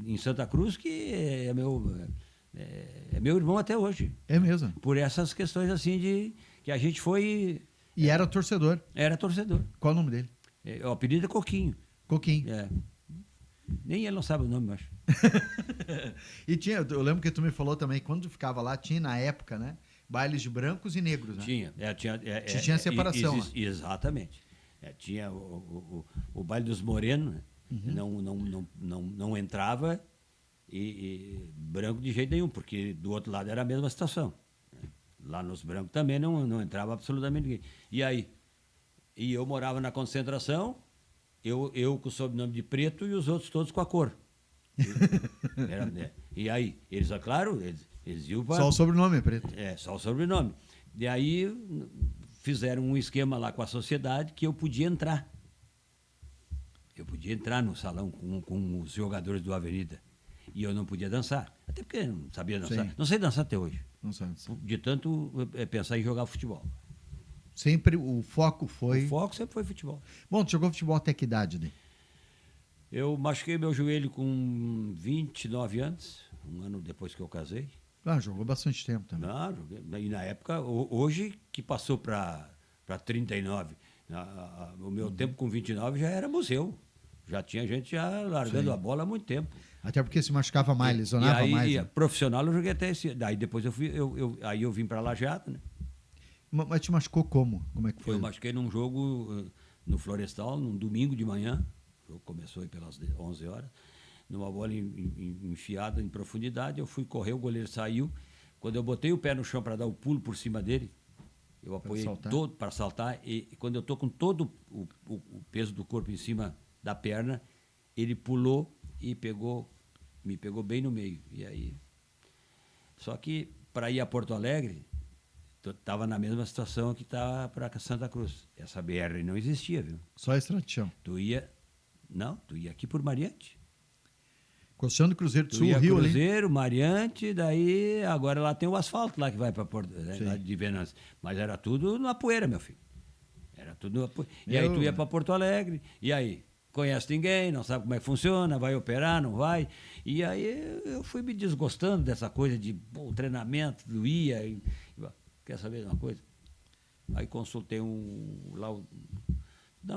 em Santa Cruz que é meu irmão até hoje. É mesmo? Por essas questões assim que a gente foi... E era torcedor? Era torcedor. Qual o nome dele? O apelido é Coquinho. Coquinho. Nem ele não sabe o nome, eu acho. E eu lembro que tu me falou também, quando tu ficava lá, tinha na época, né? Bailes de brancos e negros, né? Tinha separação. Exatamente. Tinha o baile dos morenos, né? Não entrava e branco de jeito nenhum, porque do outro lado era a mesma situação. Lá nos brancos também não entrava absolutamente ninguém. E aí? E eu morava na concentração, eu com o sobrenome de Preto e os outros todos com a cor. E aí? Eles, é claro, eles iam para... Só o sobrenome é Preto. Só o sobrenome. E aí fizeram um esquema lá com a sociedade que eu podia entrar. Eu podia entrar no salão com os jogadores do Avenida. E eu não podia dançar. Até porque eu não sabia dançar. Sim. Não sei dançar até hoje. Não sabe. De tanto pensar em jogar futebol. Sempre o foco foi... O foco sempre foi futebol. Bom, tu jogou futebol até que idade, né? Eu machuquei meu joelho com 29 anos, um ano depois que eu casei. Jogou bastante tempo também. Joguei. E na época, hoje que passou para 39, o meu tempo com 29 já era museu. Já tinha gente já largando a bola há muito tempo. Até porque se machucava mais, lesionava mais. Né? Profissional eu joguei até esse... Daí depois eu vim para Lajeado, né? Mas te machucou como? Como é que foi? Eu machuquei num jogo no Florestal, num domingo de manhã. O jogo começou aí pelas 11 horas. Numa bola enfiada em profundidade, eu fui correr, o goleiro saiu. Quando eu botei o pé no chão para dar o pulo por cima dele, eu apoiei todo para saltar, e quando eu estou com todo o peso do corpo em cima da perna, ele pulou e me pegou bem no meio. E aí... Só que para ir a Porto Alegre, estava na mesma situação que estava para Santa Cruz. Essa BR não existia, viu? Só estrada de chão. Tu ia aqui por Mariante. Costeando Cruzeiro do Tu Sul, ia Rio Cruzeiro, Mariante, daí agora lá tem o asfalto lá que vai para Porto, lá de Venâncio. Mas era tudo na poeira, meu filho. Era tudo na poeira. E aí tu ia para Porto Alegre, e aí conhece ninguém, não sabe como é que funciona, vai operar, não vai. E aí eu fui me desgostando dessa coisa de treinamento, doía. Quer saber de uma coisa? Aí consultei Não,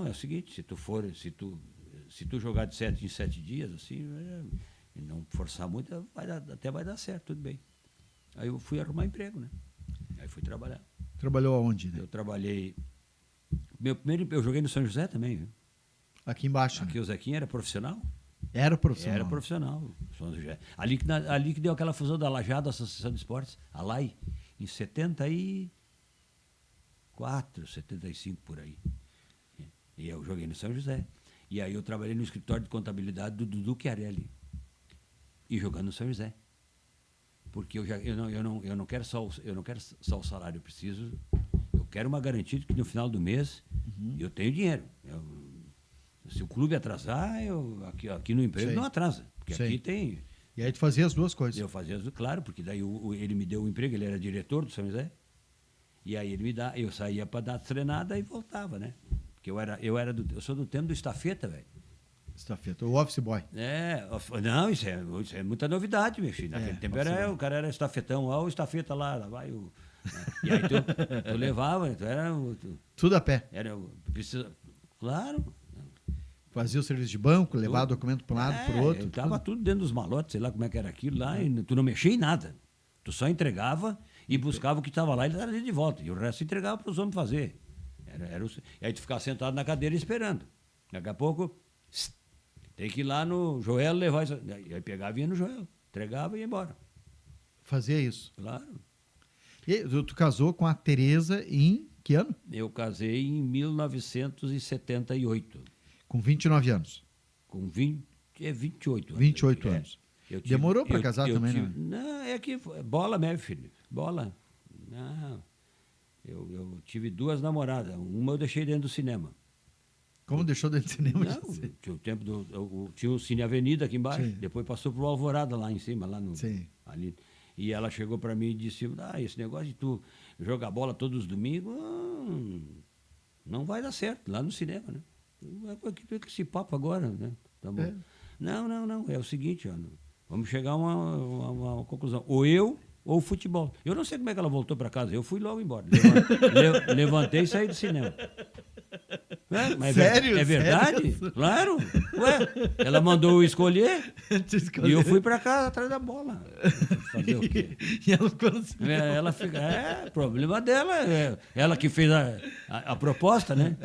é o seguinte, se tu jogar de 7 em 7 dias, assim, e não forçar muito, até vai dar certo, tudo bem. Aí eu fui arrumar emprego, né? Aí fui trabalhar. Trabalhou aonde, né? Eu trabalhei... Eu joguei no São José também, viu? Aqui embaixo. Aqui, né? O Zequinha era profissional? Era profissional. Era profissional. São José. Ali que deu aquela fusão da Lajada, Associação de Esportes, a LAI, em 74, 75, por aí. E eu joguei no São José. E aí eu trabalhei no escritório de contabilidade do Dudu Chiarelli. E jogando no São José. Porque eu não quero só o salário, eu quero uma garantia de que no final do mês eu tenho dinheiro. Se o clube atrasar, aqui no emprego não atrasa. Porque aqui tem... E aí tu fazia as duas coisas. Eu fazia as duas, claro, porque daí ele me deu o emprego, ele era diretor do São José. E aí eu saía para dar treinada e voltava, né? Porque eu sou do tempo do estafeta, velho. Estafeta, o office boy. Não, isso é muita novidade, meu filho. Naquele tempo o cara era estafetão, o estafeta lá vai o... E aí tu levava, tu era... Tudo a pé. Claro. Fazia o serviço de banco, levava documento para um lado, para o outro. Estava tudo dentro dos malotes, sei lá como é que era aquilo lá, e tu não mexia em nada. Tu só entregava e buscava o que estava lá e trazia de volta. E o resto entregava para os homens fazer. E aí tu ficava sentado na cadeira esperando. Daqui a pouco, tem que ir lá no Joel levar isso. E aí pegava e ia no Joel, entregava e ia embora. Fazia isso. Claro. E tu casou com a Tereza em que ano? Eu casei em 1978. Com 29 anos. Com 28 anos. 28 anos. Demorou para casar também, né? Não, é que bola, meu filho. Bola. Não. Eu tive 2 namoradas. Uma eu deixei dentro do cinema. Como deixou dentro do cinema? Não, tinha o tempo tinha o Cine Avenida aqui embaixo. Sim. Depois passou pro Alvorada lá em cima, lá no... Sim. Ali. E ela chegou para mim e disse, esse negócio de tu jogar bola todos os domingos, não vai dar certo lá no cinema, né? Esse papo agora, né? Tá bom. Não, é o seguinte, vamos chegar a uma conclusão. Ou eu ou o futebol. Eu não sei como é que ela voltou para casa, eu fui logo embora. Levantei e saí do cinema. Mas sério? É verdade? Sério? Claro. Ué, ela mandou eu escolher e eu fui para casa atrás da bola. Fazer o quê? E ela ficou assim. Ela fica... problema dela. Ela que fez a proposta, né?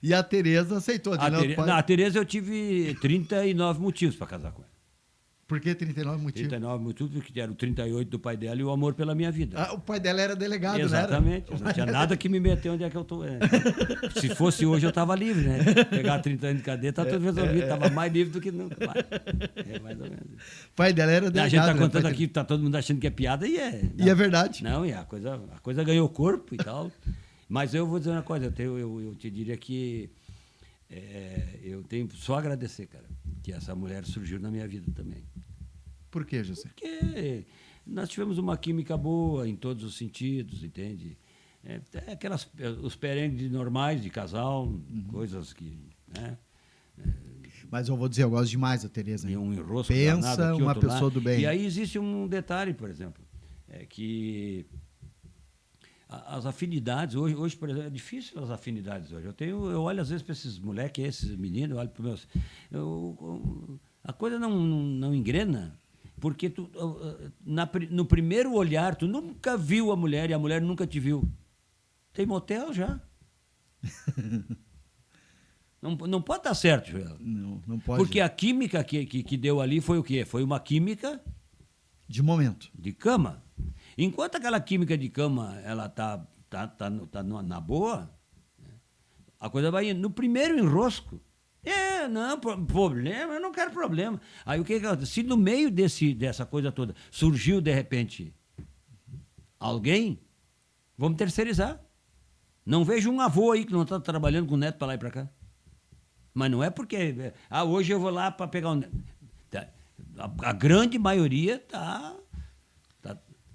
E a Tereza aceitou. A Tereza eu tive 39 motivos para casar com ela. Por que 39 motivos? 39 motivos, porque eram 38 do pai dela e o amor pela minha vida. O pai dela era delegado, exatamente, né? Não tinha nada que me meter onde é que eu estou. Se fosse hoje, eu estava livre, né? Pegar 30 anos de cadeia, tá tudo resolvido. Estava mais livre do que nunca. Mais ou menos. O pai dela era delegado. A gente está contando aqui, está todo mundo achando que é piada e é. E é verdade. Não, a coisa ganhou corpo e tal. Mas eu vou dizer uma coisa, eu te diria que eu tenho só a agradecer, cara, que essa mulher surgiu na minha vida também. Por quê, José? Porque nós tivemos uma química boa em todos os sentidos, entende? Os perengues normais de casal, coisas que... Né? Mas eu vou dizer, eu gosto demais da Tereza. E um enrosco pensa danado aqui, uma outro pessoa lá. do bem. E aí existe um detalhe, por exemplo, que as afinidades, hoje, por exemplo, é difícil as afinidades hoje. Eu olho às vezes para esses moleques, esses meninos, eu olho para os meus... a coisa não engrena, porque no primeiro olhar, tu nunca viu a mulher e a mulher nunca te viu. Tem motel já. Não pode dar certo, Joel. Não pode. Porque a química que deu ali foi o quê? Foi uma química... de momento. De cama. Enquanto aquela química de cama ela tá na boa, a coisa vai indo. No primeiro enrosco, não, problema, eu não quero problema. Aí o que acontece? Se no meio dessa coisa toda surgiu, de repente, alguém, vamos terceirizar. Não vejo um avô aí que não está trabalhando com o neto para lá e para cá. Mas não é porque, hoje eu vou lá para pegar o neto. A grande maioria tá.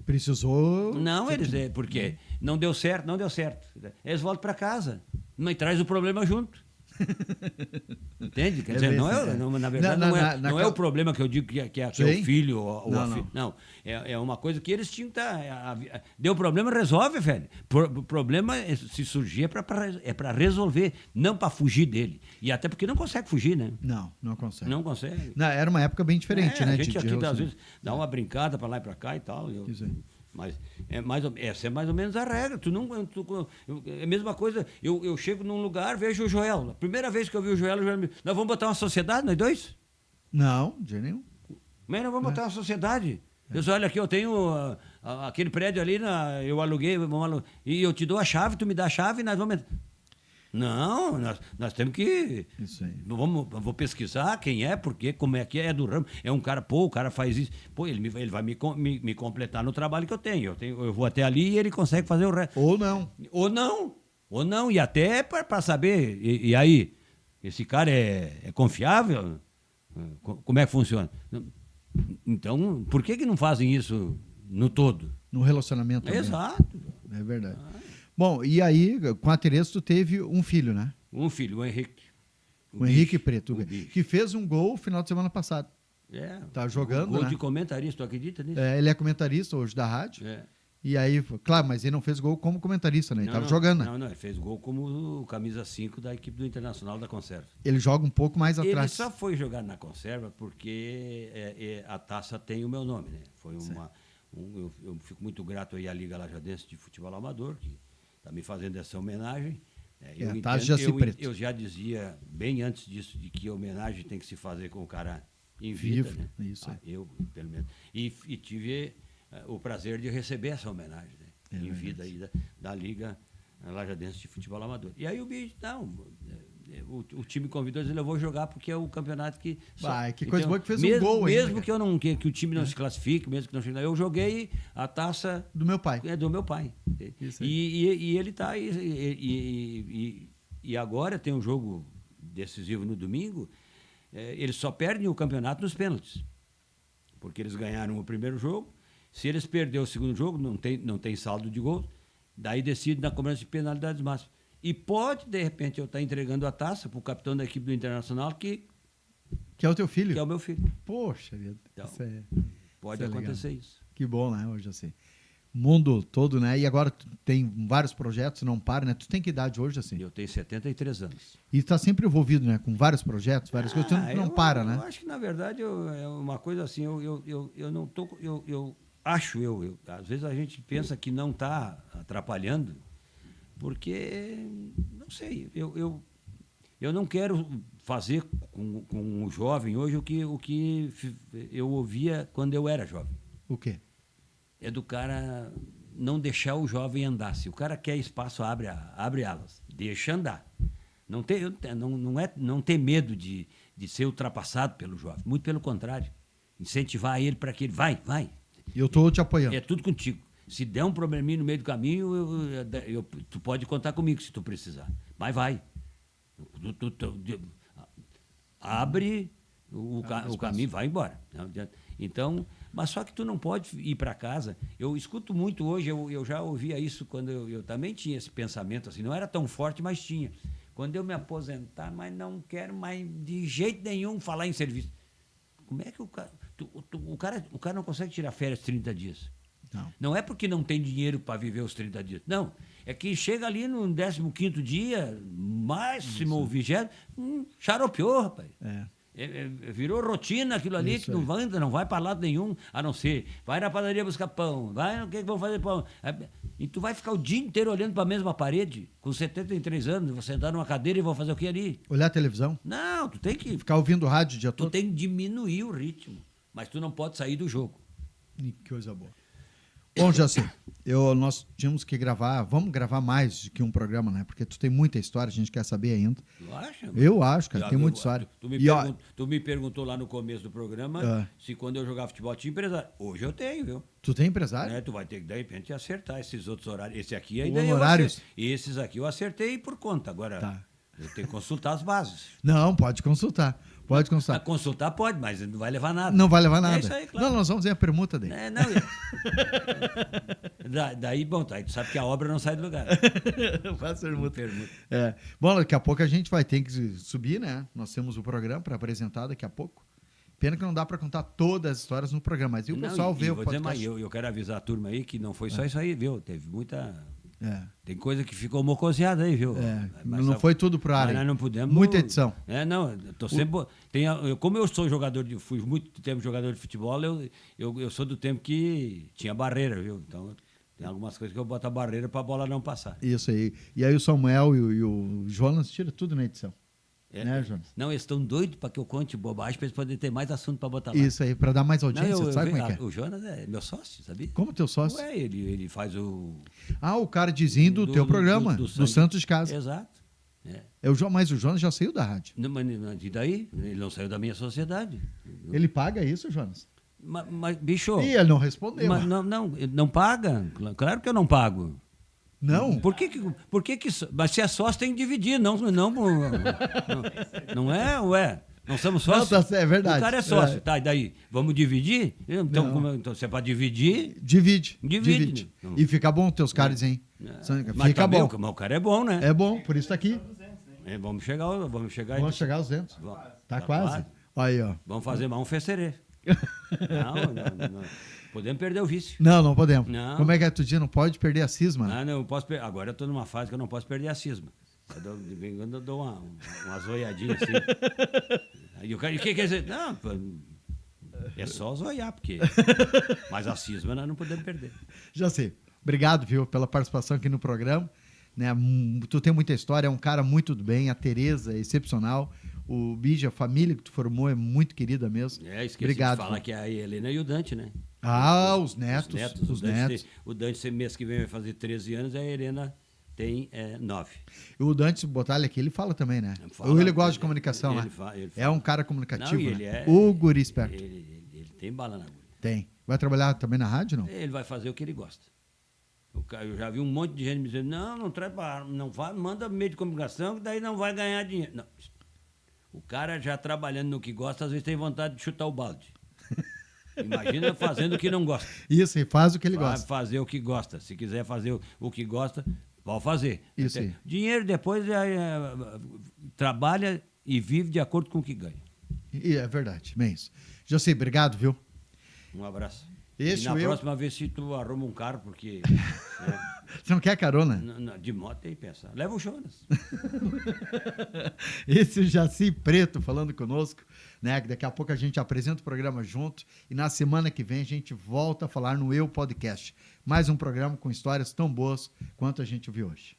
Precisou... Não, porque não deu certo. Eles voltam para casa, mas traz o problema junto. Entende? Quer dizer, na verdade, não é o problema que eu digo que é o filho ou a filha. Não, é uma coisa que eles tinham que deu problema, resolve, velho. O problema, se surgir, é para resolver, não para fugir dele. E até porque não consegue fugir, né? Não consegue. Não consegue. Não, era uma época bem diferente, né? A gente aqui, às vezes, dá uma brincada para lá e para cá e tal. Isso aí. Mas essa é mais ou menos a regra. É a mesma coisa, eu chego num lugar, vejo o Joel. A primeira vez que eu vi o Joel me nós vamos botar uma sociedade, nós dois? Não, de nenhum. Mas nós vamos botar uma sociedade. Eu disse, olha aqui, eu tenho aquele prédio ali, eu aluguei, e eu te dou a chave, tu me dá a chave e nós vamos... Não, nós temos que... Isso aí. Vou pesquisar quem é, porque, como é que é do ramo. É um cara, o cara faz isso. Ele vai me completar no trabalho que eu tenho. Eu vou até ali e ele consegue fazer o resto. Ou não. Ou não. E até para saber. E aí, esse cara é confiável? Como é que funciona? Então, por que não fazem isso no todo? No relacionamento também. Exato. É verdade. Bom, e aí, com a Tereza, tu teve um filho, né? Um filho, o Henrique. O Henrique Preto, que fez um gol no final de semana passado. Tá jogando, gol né? De comentarista, tu acredita nisso? Ele é comentarista hoje da rádio. E aí, claro, mas ele não fez gol como comentarista, né? Ele tava jogando, né? Não, ele fez gol como camisa 5 da equipe do Internacional da Conserva. Ele joga um pouco mais atrás. Ele só foi jogar na Conserva porque a taça tem o meu nome, né? Foi eu fico muito grato aí à Liga Lajadense de Futebol Amador, que está me fazendo essa homenagem. Eu já dizia, bem antes disso, de que a homenagem tem que se fazer com o cara em vida, né? Isso aí. Eu, pelo menos. E tive o prazer de receber essa homenagem, né? Em vida aí da Liga Lajadense de Futebol Amador. E aí o bicho, o time convidou, ele eu vou jogar porque é o campeonato que... que coisa boa que fez um gol aí. Mesmo que, que o time não se classifique, mesmo que não chegue lá, eu joguei a taça... Do meu pai. Do meu pai. E ele está... E agora tem um jogo decisivo no domingo, eles só perdem o campeonato nos pênaltis. Porque eles ganharam o primeiro jogo, se eles perderem o segundo jogo, não tem saldo de gol, daí decide na cobrança de penalidades máximas. E pode, de repente, eu estar entregando a taça para o capitão da equipe do Internacional, que é o teu filho? Que é o meu filho. Poxa vida. Então, pode acontecer isso. Que bom, né? Hoje assim. Mundo todo, né? E agora tu tem vários projetos, não para, né? Tu tem que idade hoje, assim? Eu tenho 73 anos. E está sempre envolvido, né? Com vários projetos, várias coisas. Tu não para, né? Eu acho que, na verdade, é uma coisa assim, eu não tô... Acho, às vezes a gente pensa que não está atrapalhando, porque, não sei, eu não quero fazer com o jovem hoje o que eu ouvia quando eu era jovem. O quê? É do cara não deixar o jovem andar. Se o cara quer espaço, abre alas, deixa andar. Não ter medo de ser ultrapassado pelo jovem, muito pelo contrário. Incentivar ele para que ele vai. E eu estou te apoiando. É tudo contigo. Se der um probleminha no meio do caminho, tu pode contar comigo se tu precisar. Mas vai. Abre o caminho, vai embora. Então, mas só que tu não pode ir para casa. Eu escuto muito hoje, eu já ouvia isso quando eu também tinha esse pensamento assim, não era tão forte, mas tinha. Quando eu me aposentar, mas não quero mais de jeito nenhum falar em serviço. Como é que o cara não consegue tirar férias 30 dias? Não é porque não tem dinheiro para viver os 30 dias. Não. É que chega ali no 15º dia, máximo ou 20º, xaropeou, rapaz. Virou rotina aquilo ali, que não vai para lado nenhum, a não ser, vai na padaria buscar pão, vai, o que vão fazer pão? E tu vai ficar o dia inteiro olhando para a mesma parede, com 73 anos, você sentar numa cadeira e vão fazer o que ali? Olhar a televisão? Não, tu tem que... Ficar ouvindo rádio o dia todo? Tu tem que diminuir o ritmo, mas tu não pode sair do jogo. Que coisa boa. Bom, Jaci, nós tínhamos que gravar, vamos gravar mais que um programa, né? Porque tu tem muita história, a gente quer saber ainda. Tu acha? Eu acho, cara, tem muita história. Tu me perguntou lá no começo do programa se quando eu jogava futebol tinha empresário. Hoje eu tenho, viu? Tu tem empresário? Né? Tu vai ter que, de repente, acertar esses outros horários. Esse aqui ainda honorários? Esses aqui eu acertei por conta. Agora, Tá. eu tenho que consultar as bases. Não, pode consultar. Pode consultar. Consultar pode, mas não vai levar nada. Não vai levar nada. É isso aí, claro. Não, nós vamos ver a permuta dele. Não. Daí, bom, aí tu sabe que a obra não sai do lugar. Faz permuta. Bom, daqui a pouco a gente vai ter que subir, né? Nós temos o programa para apresentar daqui a pouco. Pena que não dá para contar todas as histórias no programa, mas o pessoal vê o podcast. Eu quero avisar a turma aí que não foi só isso aí, viu? Teve muita... Tem coisa que ficou mocoseada aí, viu? Mas não foi tudo pro ar. Mas nós não podemos... Muita edição. Não, eu tô sempre... Como eu sou fui muito tempo jogador de futebol, eu sou do tempo que tinha barreira, viu? Então, tem algumas coisas que eu boto a barreira pra bola não passar. Isso aí. E aí o Samuel e o Jonas tira tudo na edição. Né, Jonas? Não, eles estão doidos para que eu conte bobagem para eles poderem ter mais assunto para botar lá. Isso aí, para dar mais audiência, sabe como é que é? O Jonas é meu sócio, sabia? Como teu sócio? Ele faz o... o cara dizendo do teu programa, do Santos de Casa. Exato. Mas o Jonas já saiu da rádio. E daí? Ele não saiu da minha sociedade. Ele paga isso, Jonas? Mas bicho... Ih, ele não respondeu. Mas não paga. Claro que eu não pago. Não? Por que mas se é sócio tem que dividir, não é, ué? Não somos sócios? Não, é verdade. O cara é sócio, tá, e daí? Vamos dividir? Então se é para dividir... Divide. Não. E fica bom teus caras, hein? Mas fica também, bom. O cara é bom, né? É bom, por isso tá aqui. Vamos chegar aos 200. Tá quase. Aí, ó. Vamos fazer mais um fecerê. Não. Podemos perder o vício. Não podemos. Não. Como é que é tu dia? Não pode perder a cisma? Não posso agora eu estou numa fase que eu não posso perder a cisma. De vez em quando eu dou uma zoiadinha assim. Aí o cara, o que quer dizer? Não, é só zoiar, porque... Mas a cisma nós não podemos perder. Já sei. Obrigado, viu, pela participação aqui no programa. Né? Tu tem muita história, é um cara muito do bem, a Tereza é excepcional. O Bija, a família que tu formou é muito querida mesmo. Esqueci Obrigado, de falar que é a Helena e o Dante, né? Os netos. O Dante, esse mês que vem, vai fazer 13 anos, e a Helena tem 9. E o Dante, se botar ele aqui, ele fala também, né? Ele gosta de comunicação, né? É um cara comunicativo, né? O guri esperto. Ele tem bala na agulha. Tem. Vai trabalhar também na rádio, não? Ele vai fazer o que ele gosta. Eu já vi um monte de gente me dizendo, não manda meio de comunicação, que daí não vai ganhar dinheiro. Não. O cara já trabalhando no que gosta, às vezes tem vontade de chutar o balde. Imagina fazendo o que não gosta. Isso, e faz o que ele gosta. Vai fazer o que gosta. Se quiser fazer o que gosta, vai fazer. Isso aí. Dinheiro depois trabalha e vive de acordo com o que ganha. E é verdade, bem isso. José, obrigado, viu? Um abraço. E na próxima vez, se tu arruma um carro, porque... Você não quer carona? De moto tem que pensar. Leva o Jonas. Esse é o Jaci Preto falando conosco, né? Daqui a pouco a gente apresenta o programa junto e na semana que vem a gente volta a falar no Eu Podcast. Mais um programa com histórias tão boas quanto a gente viu hoje.